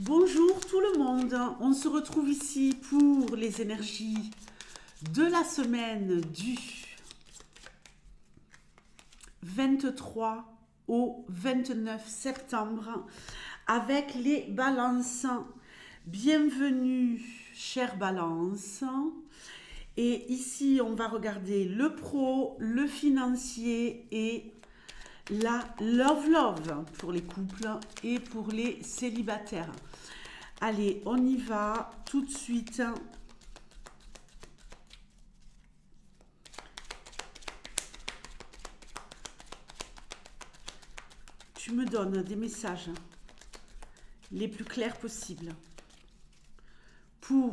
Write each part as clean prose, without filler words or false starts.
Bonjour tout le monde, on se retrouve ici pour les énergies de la semaine du 23 au 29 septembre avec les balances. Bienvenue chère balance. Et ici on va regarder le pro, le financier et la love pour les couples et pour les célibataires. Allez, on y va tout de suite. Tu me donnes des messages les plus clairs possibles pour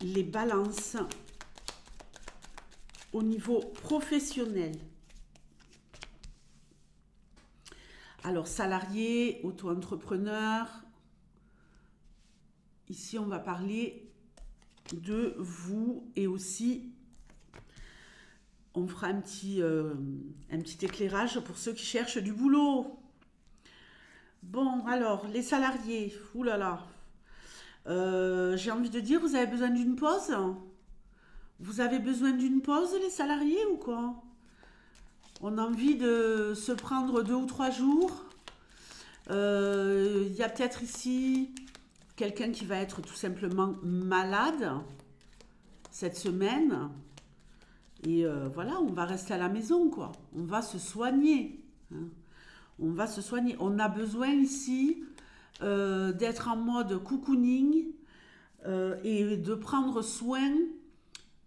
les balances au niveau professionnel. Alors, salarié, auto-entrepreneur, ici on va parler de vous et aussi on fera un petit éclairage pour ceux qui cherchent du boulot. Bon, alors, les salariés, oulala, j'ai envie de dire, vous avez besoin d'une pause? Vous avez besoin d'une pause, les salariés, ou quoi? On a envie de se prendre 2 ou 3 jours. Il y a peut-être ici quelqu'un qui va être tout simplement malade cette semaine. Et voilà, on va rester à la maison, quoi. On va se soigner, hein. On va se soigner. On a besoin ici d'être en mode cocooning et de prendre soin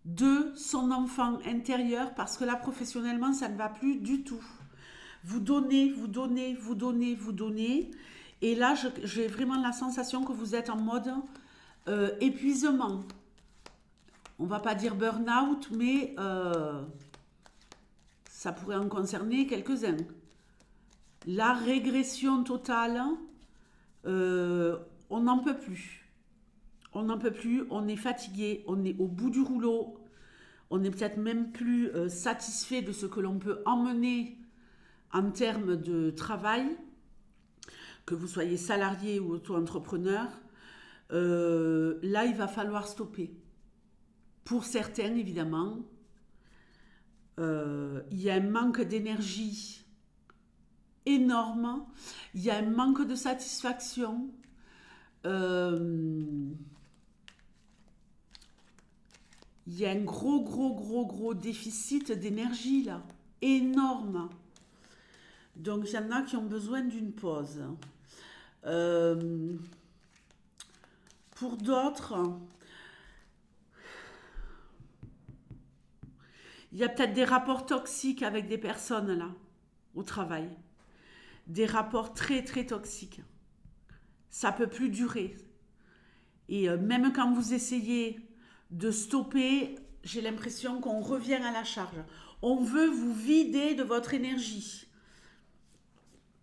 de son enfant intérieur parce que là, professionnellement, ça ne va plus du tout. Vous donnez, vous donnez, vous donnez, vous donnez. Et là, j'ai vraiment la sensation que vous êtes en mode épuisement. On va pas dire burn-out, mais ça pourrait en concerner quelques-uns. La régression totale, on n'en peut plus. On n'en peut plus, on est fatigué, on est au bout du rouleau, on n'est peut-être même plus satisfait de ce que l'on peut emmener en termes de travail, que vous soyez salarié ou auto-entrepreneur. Là, il va falloir stopper. Pour certains, évidemment, il y a un manque d'énergie énorme, il y a un manque de satisfaction. Il y a un gros déficit d'énergie là, énorme. Donc il y en a qui ont besoin d'une pause. Pour d'autres, il y a peut-être des rapports toxiques avec des personnes là, au travail. Des rapports très toxiques. Ça peut plus durer. Et même quand vous essayez de stopper, j'ai l'impression qu'on revient à la charge. On veut vous vider de votre énergie.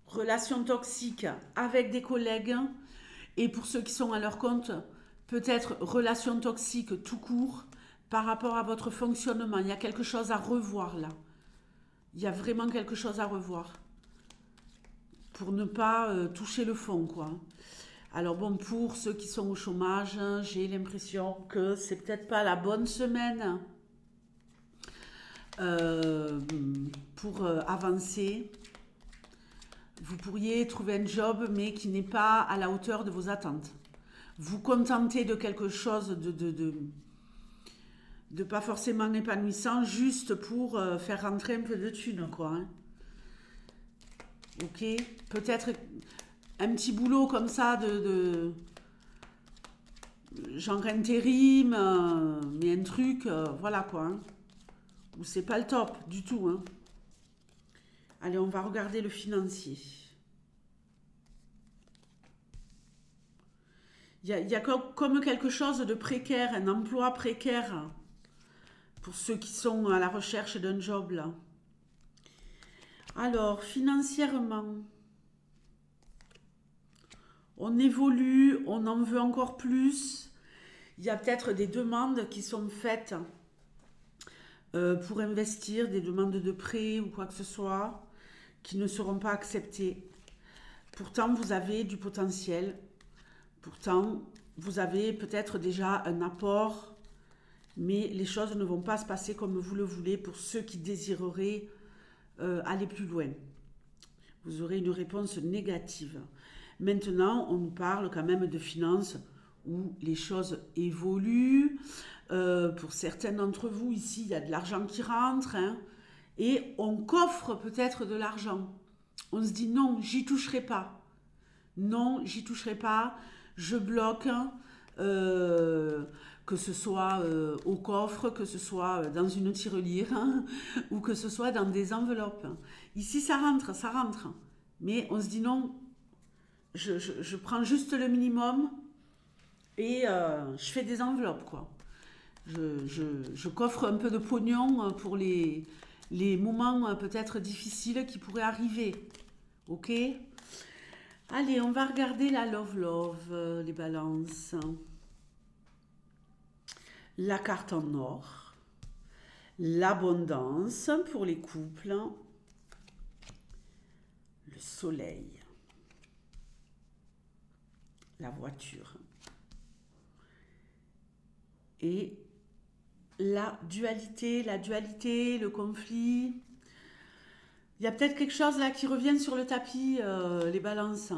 Relations toxiques avec des collègues. Et pour ceux qui sont à leur compte, peut-être relations toxiques tout court par rapport à votre fonctionnement. Il y a quelque chose à revoir là. Il y a vraiment quelque chose à revoir. Pour ne pas toucher le fond, quoi. Alors bon, pour ceux qui sont au chômage, j'ai l'impression que c'est peut-être pas la bonne semaine pour avancer. Vous pourriez trouver un job, mais qui n'est pas à la hauteur de vos attentes. Vous contentez de quelque chose de pas forcément épanouissant, juste pour faire rentrer un peu de thunes, quoi, hein. Ok, peut-être un petit boulot comme ça genre intérim, mais un truc, voilà quoi, hein, où c'est pas le top du tout, hein. Allez, on va regarder le financier. Il y a comme quelque chose de précaire, un emploi précaire pour ceux qui sont à la recherche d'un job là. Alors, financièrement, on évolue, on en veut encore plus. Il y a peut-être des demandes qui sont faites pour investir, des demandes de prêt ou quoi que ce soit, qui ne seront pas acceptées. Pourtant, vous avez du potentiel. Pourtant, vous avez peut-être déjà un apport, mais les choses ne vont pas se passer comme vous le voulez pour ceux qui désireraient aller plus loin. Vous aurez une réponse négative. Maintenant, on nous parle quand même de finances où les choses évoluent. Pour certains d'entre vous, ici, il y a de l'argent qui rentre, hein, et on coffre peut-être de l'argent. On se dit non, j'y toucherai pas. Non, j'y toucherai pas. Je bloque, que ce soit au coffre, que ce soit dans une tirelire, hein, ou que ce soit dans des enveloppes. Ici, ça rentre, ça rentre. Mais on se dit non, je prends juste le minimum et je fais des enveloppes, quoi. Je coffre un peu de pognon pour les moments peut-être difficiles qui pourraient arriver. Ok? Allez, on va regarder la love, les balances. La carte en or. L'abondance pour les couples. Le soleil. La voiture. Et la dualité, le conflit. Il y a peut-être quelque chose là qui revient sur le tapis, les balances,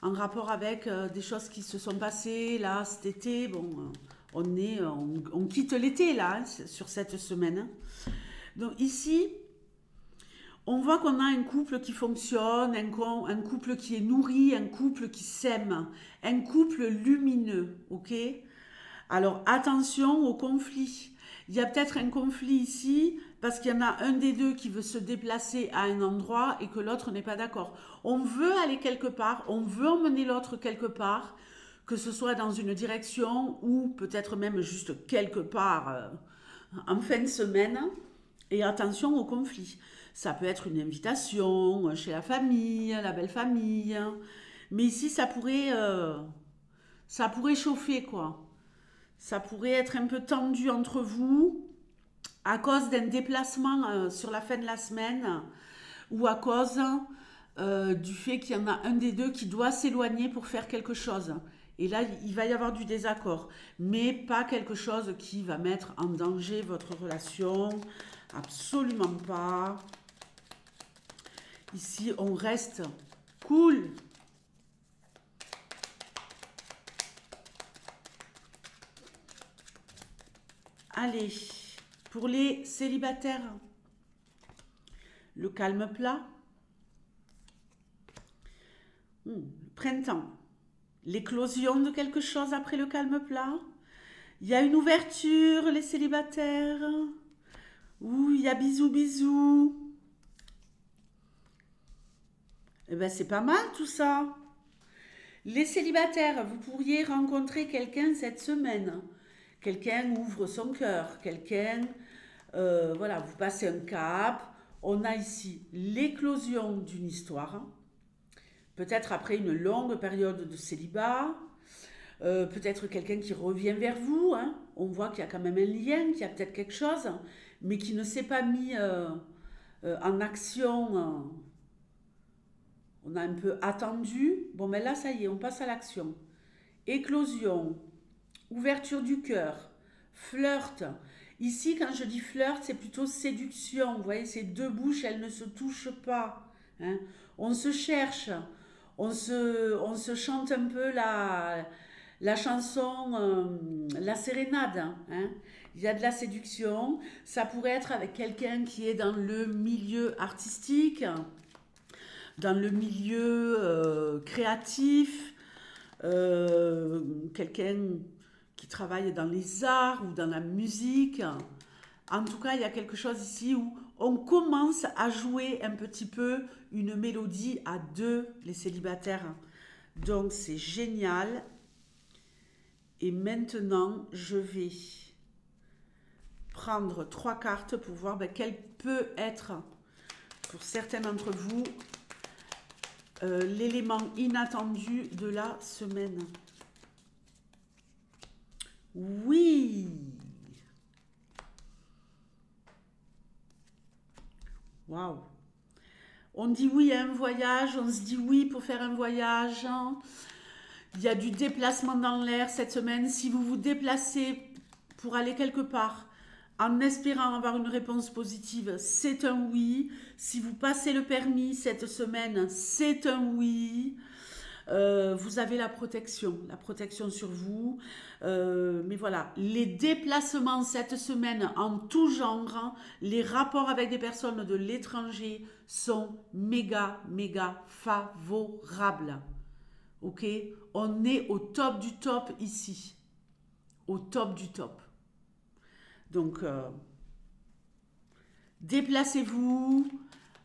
en rapport avec des choses qui se sont passées là cet été. Bon, on quitte l'été là, hein, sur cette semaine, hein. Donc ici, on voit qu'on a un couple qui fonctionne, un couple qui est nourri, un couple qui s'aime, un couple lumineux, ok? Alors attention au conflit. Il y a peut-être un conflit ici parce qu'il y en a un des deux qui veut se déplacer à un endroit et que l'autre n'est pas d'accord. On veut aller quelque part, on veut emmener l'autre quelque part, que ce soit dans une direction ou peut-être même juste quelque part en fin de semaine. Et attention au conflit. Ça peut être une invitation chez la famille, la belle famille. Mais ici, ça pourrait chauffer, quoi. Ça pourrait être un peu tendu entre vous à cause d'un déplacement sur la fin de la semaine ou à cause du fait qu'il y en a un des deux qui doit s'éloigner pour faire quelque chose. Et là, il va y avoir du désaccord, mais pas quelque chose qui va mettre en danger votre relation. Absolument pas. Ici, on reste cool. Allez, pour les célibataires, le calme plat, le printemps, l'éclosion de quelque chose après le calme plat, il y a une ouverture, les célibataires, ouh, il y a bisous, bisous. Eh bien, c'est pas mal tout ça. Les célibataires, vous pourriez rencontrer quelqu'un cette semaine. Quelqu'un ouvre son cœur, quelqu'un, voilà, vous passez un cap. On a ici l'éclosion d'une histoire, peut-être après une longue période de célibat, peut-être quelqu'un qui revient vers vous, hein. On voit qu'il y a quand même un lien, qu'il y a peut-être quelque chose, mais qui ne s'est pas mis en action. On a un peu attendu. Bon, mais là, ça y est, on passe à l'action. Éclosion. Ouverture du cœur, flirt. Ici, quand je dis flirt, c'est plutôt séduction. Vous voyez, ces deux bouches, elles ne se touchent pas, hein. On se cherche, on se chante un peu la chanson, la sérénade, hein. Il y a de la séduction. Ça pourrait être avec quelqu'un qui est dans le milieu artistique, dans le milieu créatif, quelqu'un qui travaille dans les arts ou dans la musique. En tout cas, il y a quelque chose ici où on commence à jouer un petit peu une mélodie à deux, les célibataires. Donc, c'est génial. Et maintenant, je vais prendre 3 cartes pour voir quel peut être, pour certains d'entre vous, l'élément inattendu de la semaine. Oui. Waouh. On dit oui à un voyage, on se dit oui pour faire un voyage. Hein. Il y a du déplacement dans l'air cette semaine. Si vous vous déplacez pour aller quelque part, en espérant avoir une réponse positive, c'est un oui. Si vous passez le permis cette semaine, c'est un oui. Vous avez la protection sur vous. Mais voilà, les déplacements cette semaine en tout genre, hein, les rapports avec des personnes de l'étranger sont méga, méga favorables. Ok? On est au top du top ici. Au top du top. Donc, déplacez-vous.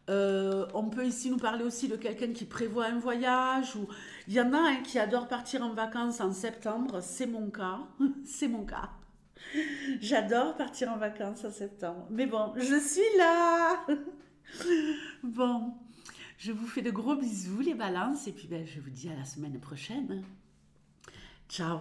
On peut ici nous parler aussi de quelqu'un qui prévoit un voyage. Ou... Il y en a un qui adore partir en vacances en septembre. C'est mon cas. C'est mon cas. J'adore partir en vacances en septembre. Mais bon, je suis là. Bon, je vous fais de gros bisous les balances. Et puis ben, je vous dis à la semaine prochaine. Ciao.